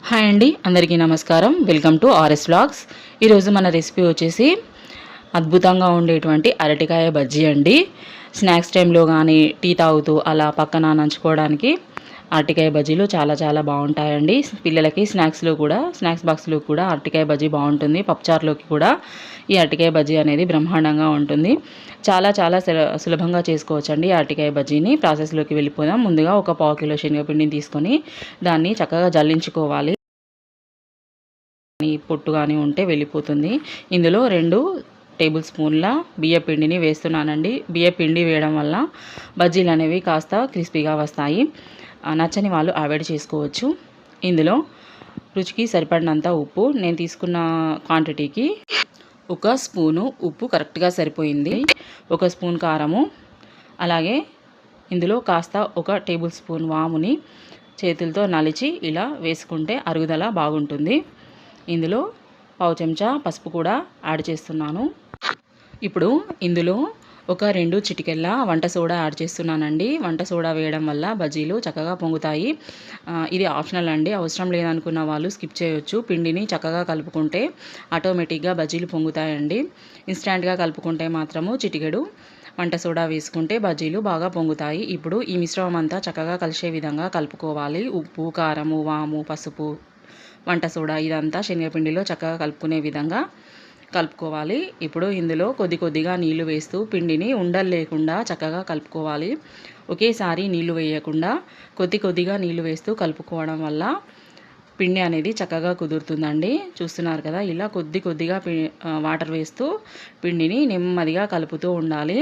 Hi అండి, అందరికీ నమస్కారం. Welcome to RS vlogs. ఈరోజు మన రెసిపీ వచ్చేసి అద్భుతంగా ఉండేటువంటి అరటికాయ బజ్జీ అండి. స్నాక్స్ టైంలో కానీ టీ తాగుతూ అలా పక్కన నంచుకోవడానికి అరటికాయ బజ్జీలు చాలా బాగుంటాయండి. పిల్లలకి స్నాక్స్ బాక్స్లో కూడా అరటికాయ బజ్జీ బాగుంటుంది. పప్పుచారులోకి కూడా ఈ అరటికాయ బజ్జీ అనేది బ్రహ్మాండంగా ఉంటుంది. చాలా సులభంగా చేసుకోవచ్చండి అరటికాయ బజ్జీని. ప్రాసెస్లోకి వెళ్ళిపోదాం. ముందుగా ఒక పావు కిలో శనగపిండిని తీసుకొని దాన్ని చక్కగా జల్లించుకోవాలి. పొట్టు కానీ ఉంటే వెళ్ళిపోతుంది. ఇందులో 2 టేబుల్ స్పూన్ల బియ్యపిండిని వేస్తున్నానండి. బియ్యపిండి వేయడం వల్ల బజ్జీలు అనేవి కాస్త క్రిస్పీగా వస్తాయి. నచ్చని వాళ్ళు అవాయిడ్ చేసుకోవచ్చు. ఇందులో రుచికి సరిపడినంత ఉప్పు, నేను తీసుకున్న క్వాంటిటీకి 1 స్పూను ఉప్పు కరెక్ట్గా సరిపోయింది. 1 స్పూన్ కారము, అలాగే ఇందులో కాస్త 1 టేబుల్ స్పూన్ వాముని చేతులతో నలిచి ఇలా వేసుకుంటే అరుగుదల బాగుంటుంది. ఇందులో పావు చెంచా పసుపు కూడా యాడ్ చేస్తున్నాను. ఇప్పుడు ఇందులో ఒక 2 చిటికెళ్ళ వంట సోడా యాడ్ చేస్తున్నానండి. వంట సోడా వేయడం వల్ల బజ్జీలు చక్కగా పొంగుతాయి. ఇది ఆప్షనల్ అండి, అవసరం లేదనుకున్న వాళ్ళు స్కిప్ చేయొచ్చు. పిండిని చక్కగా కలుపుకుంటే ఆటోమేటిక్గా బజ్జీలు పొంగుతాయండి. ఇన్స్టాంట్గా కలుపుకుంటే మాత్రము చిటికెడు వంట సోడా వేసుకుంటే బజ్జీలు బాగా పొంగుతాయి. ఇప్పుడు ఈ మిశ్రమం అంతా చక్కగా కలిసే విధంగా కలుపుకోవాలి. ఉప్పు, కారము, వాము, పసుపు, వంట సోడా ఇదంతా శనగపిండిలో చక్కగా కలుపుకునే విధంగా కలుపుకోవాలి. ఇప్పుడు ఇందులో కొద్దిగా నీళ్లు వేస్తూ పిండిని ఉండలు లేకుండా చక్కగా కలుపుకోవాలి. ఒకేసారి నీళ్లు వేయకుండా కొద్దిగా నీళ్లు వేస్తూ కలుపుకోవడం వల్ల పిండి అనేది చక్కగా కుదురుతుందండి. చూస్తున్నారు కదా, ఇలా కొద్దిగా వాటర్ వేస్తూ పిండిని నెమ్మదిగా కలుపుతూ ఉండాలి.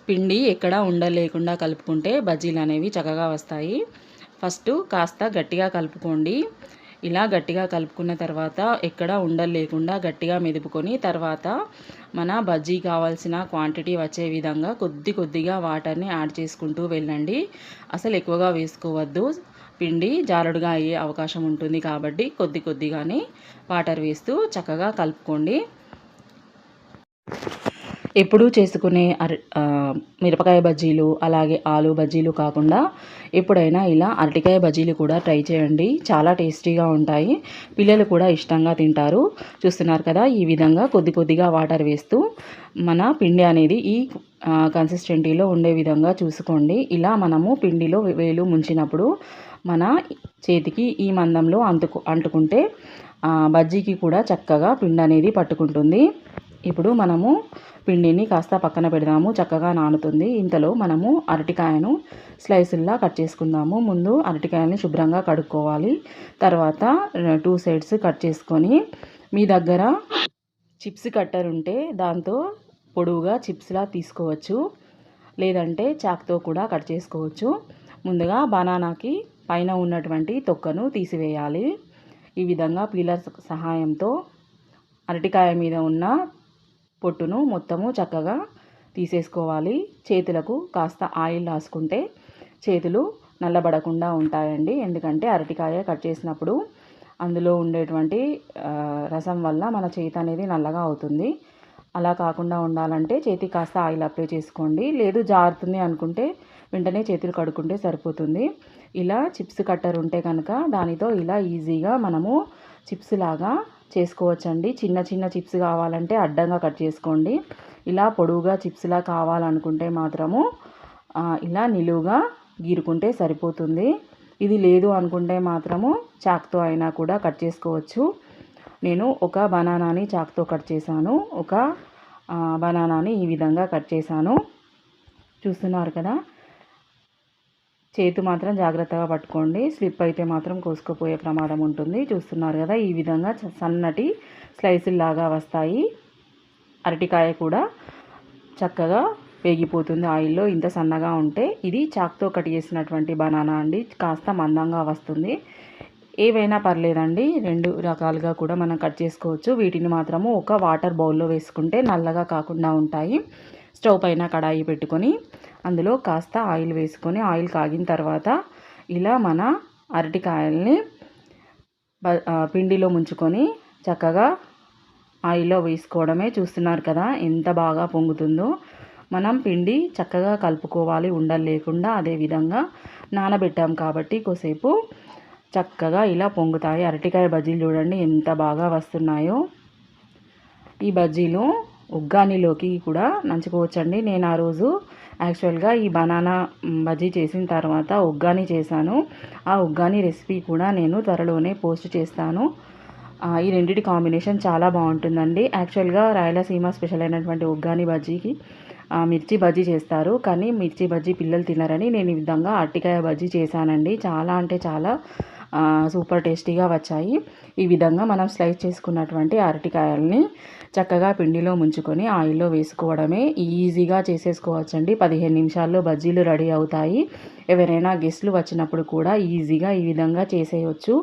పిండి ఎక్కడ ఉండలు లేకుండా కలుపుకుంటే బజ్జీలు అనేవి చక్కగా వస్తాయి. ఫస్ట్ కాస్త గట్టిగా కలుపుకోండి. ఇలా గట్టిగా కలుపుకున్న తర్వాత ఎక్కడ ఉండలు లేకుండా గట్టిగా మెదుపుకొని తర్వాత మన బజ్జీ కావాల్సిన క్వాంటిటీ వచ్చే విధంగా కొద్దిగా వాటర్ని యాడ్ చేసుకుంటూ వెళ్ళండి. అసలు ఎక్కువగా వేసుకోవద్దు, పిండి జారుడుగా అయ్యే అవకాశం ఉంటుంది కాబట్టి కొద్దిగానే వాటర్ వేస్తూ చక్కగా కలుపుకోండి. ఎప్పుడూ చేసుకునే మిరపకాయ బజ్జీలు అలాగే ఆలు బజ్జీలు కాకుండా ఎప్పుడైనా ఇలా అరటికాయ బజ్జీలు కూడా ట్రై చేయండి. చాలా టేస్టీగా ఉంటాయి, పిల్లలు కూడా ఇష్టంగా తింటారు. చూస్తున్నారు కదా, ఈ విధంగా కొద్దిగా వాటర్ వేస్తూ మన పిండి అనేది ఈ కన్సిస్టెన్సీలో ఉండే విధంగా చూసుకోండి. ఇలా మనము పిండిలో వేలు ముంచినప్పుడు మన చేతికి ఈ మందంలో అంటుకుంటే బజ్జీకి కూడా చక్కగా పిండి అనేది పట్టుకుంటుంది. ఇప్పుడు మనము పిండిని కాస్త పక్కన పెడదాము, చక్కగా నానుతుంది. ఇంతలో మనము అరటికాయను స్లైసుల్లా కట్ చేసుకుందాము. ముందు అరటికాయని శుభ్రంగా కడుక్కోవాలి. తర్వాత 2 సైడ్స్ కట్ చేసుకొని మీ దగ్గర చిప్స్ కట్టర్ ఉంటే దాంతో పొడవుగా చిప్స్లా తీసుకోవచ్చు, లేదంటే చాక్తో కూడా కట్ చేసుకోవచ్చు. ముందుగా బనానాకి పైన ఉన్నటువంటి తొక్కను తీసివేయాలి. ఈ విధంగా పీలర్ సహాయంతో అరటికాయ మీద ఉన్న పొట్టును మొత్తము చక్కగా తీసేసుకోవాలి. చేతులకు కాస్త ఆయిల్ రాసుకుంటే చేతులు నల్లబడకుండా ఉంటాయండి. ఎందుకంటే అరటికాయ కట్ చేసినప్పుడు అందులో ఉండేటువంటి రసం వల్ల మన చేతి అనేది నల్లగా అవుతుంది. అలా కాకుండా ఉండాలంటే చేతికి కాస్త ఆయిల్ అప్లై చేసుకోండి. లేదు జారుతుంది అనుకుంటే వెంటనే చేతులు కడుక్కుంటే సరిపోతుంది. ఇలా చిప్స్ కట్టర్ ఉంటే కనుక దానితో ఇలా ఈజీగా మనము చిప్స్ లాగా చేసుకోవచ్చండి. చిన్న చిప్స్ కావాలంటే అడ్డంగా కట్ చేసుకోండి. ఇలా పొడవుగా చిప్స్లా కావాలనుకుంటే మాత్రము ఇలా నిలువుగా గీరుకుంటే సరిపోతుంది. ఇది లేదు అనుకుంటే మాత్రము చాక్తో అయినా కూడా కట్ చేసుకోవచ్చు. నేను ఒక బనానాని చాక్తో కట్ చేశాను, ఒక బనానాని ఈ విధంగా కట్ చేశాను. చూస్తున్నారు కదా, చేతి మాత్రం జాగ్రత్తగా పట్టుకోండి, స్లిప్ అయితే మాత్రం కోసుకుపోయే ప్రమాదం ఉంటుంది. చూస్తున్నారు కదా, ఈ విధంగా సన్నటి స్లైసుల్లాగా వస్తాయి. అరటికాయ కూడా చక్కగా వేగిపోతుంది ఆయిల్లో. ఇంత సన్నగా ఉంటే ఇది చాక్తో కట్ చేసినటువంటి బనానా అండి, కాస్త మందంగా వస్తుంది. ఏవైనా పర్లేదండి, 2 రకాలుగా కూడా మనం కట్ చేసుకోవచ్చు. వీటిని మాత్రము ఒక వాటర్ బౌల్లో వేసుకుంటే నల్లగా కాకుండా ఉంటాయి. స్టవ్ పైన కడాయి పెట్టుకొని అందులో కాస్త ఆయిల్ వేసుకొని ఆయిల్ కాగిన తర్వాత ఇలా మన అరటికాయల్ని పిండిలో ముంచుకొని చక్కగా ఆయిల్లో వేసుకోవడమే. చూస్తున్నారు కదా ఎంత బాగా పొంగుతుందో. మనం పిండి చక్కగా కలుపుకోవాలి ఉండలు లేకుండా. అదేవిధంగా నానబెట్టాం కాబట్టి కొద్దిసేపు చక్కగా ఇలా పొంగుతాయి. అరటికాయ బజ్జీలు చూడండి ఎంత బాగా వస్తున్నాయో. ఈ బజ్జీలు ఉగ్గానిలోకి కూడా నంచుకోవచ్చండి. నేను ఆ రోజు యాక్చువల్గా ఈ బనానా బజ్జీ చేసిన తర్వాత ఉగ్గాని చేశాను. ఆ ఉగ్గాని రెసిపీ కూడా నేను త్వరలోనే పోస్ట్ చేస్తాను. ఈ రెండిటి కాంబినేషన్ చాలా బాగుంటుందండి. యాక్చువల్గా రాయలసీమ స్పెషల్ అయినటువంటి ఉగ్గాని బజ్జీకి మిర్చి బజ్జీ చేస్తారు. కానీ మిర్చి బజ్జీ పిల్లలు తినరని నేను ఈ విధంగా అరటికాయ బజ్జీ చేశానండి. చాలా అంటే చాలా సూపర్ టేస్టీగా వచ్చాయి. ఈ విధంగా మనం స్లైస్ చేసుకున్నటువంటి అరటికాయల్ని చక్కగా పిండిలో ముంచుకొని ఆయిల్లో వేసుకోవడమే. ఈజీగా చేసేసుకోవచ్చండి. 15 నిమిషాల్లో బజ్జీలు రెడీ అవుతాయి. ఎవరైనా గెస్ట్లు వచ్చినప్పుడు కూడా ఈజీగా ఈ విధంగా చేసేయచ్చు.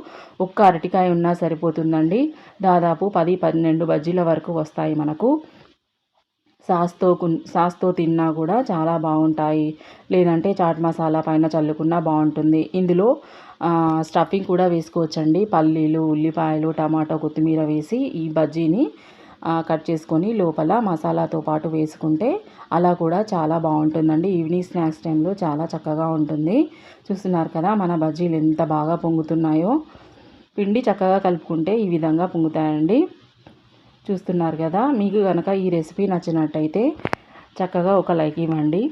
ఒక్క అరటికాయ ఉన్నా సరిపోతుందండి. దాదాపు 10-12 బజ్జీల వరకు వస్తాయి మనకు. సాస్తో తిన్నా కూడా చాలా బాగుంటాయి. లేదంటే చాట్ మసాలా పైన చల్లుకున్నా బాగుంటుంది. ఇందులో స్టఫింగ్ కూడా వేసుకోవచ్చండి. పల్లీలు, ఉల్లిపాయలు, టమాటో, కొత్తిమీర వేసి ఈ బజ్జీని కట్ చేసుకొని లోపల మసాలాతో పాటు వేసుకుంటే అలా కూడా చాలా బాగుంటుందండి. ఈవినింగ్ స్నాక్స్ టైంలో చాలా చక్కగా ఉంటుంది. చూస్తున్నారు కదా మన బజ్జీలు ఎంత బాగా పొంగుతున్నాయో. పిండి చక్కగా కలుపుకుంటే ఈ విధంగా పొంగుతాయండి. చూస్తున్నారు కదా. మీకు కనుక ఈ రెసిపీ నచ్చినట్టయితే చక్కగా ఒక లైక్ ఇవ్వండి.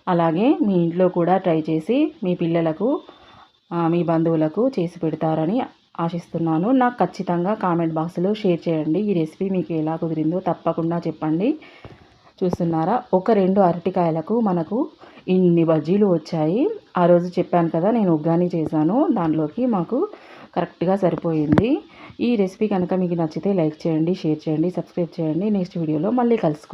అలాగే మీ ఇంట్లో కూడా ట్రై చేసి మీ పిల్లలకు మీ బంధువులకు చేసి పెడతారని ఆశిస్తున్నాను. నాకు ఖచ్చితంగా కామెంట్ బాక్స్లో షేర్ చేయండి. ఈ రెసిపీ మీకు ఎలా కుదిరిందో తప్పకుండా చెప్పండి. చూస్తున్నారా, ఒక 2 అరటికాయలకు మనకు ఇన్ని బజ్జీలు వచ్చాయి. ఆ రోజు చెప్పాను కదా నేను ఉగ్గాని చేశాను. దాంట్లోకి మాకు కరెక్ట్గా సరిపోయింది. ఈ రెసిపీ కనుక మీకు నచ్చితే లైక్ చేయండి, షేర్ చేయండి, సబ్స్క్రైబ్ చేయండి. నెక్స్ట్ వీడియోలో మళ్ళీ కలుసుకుందాం.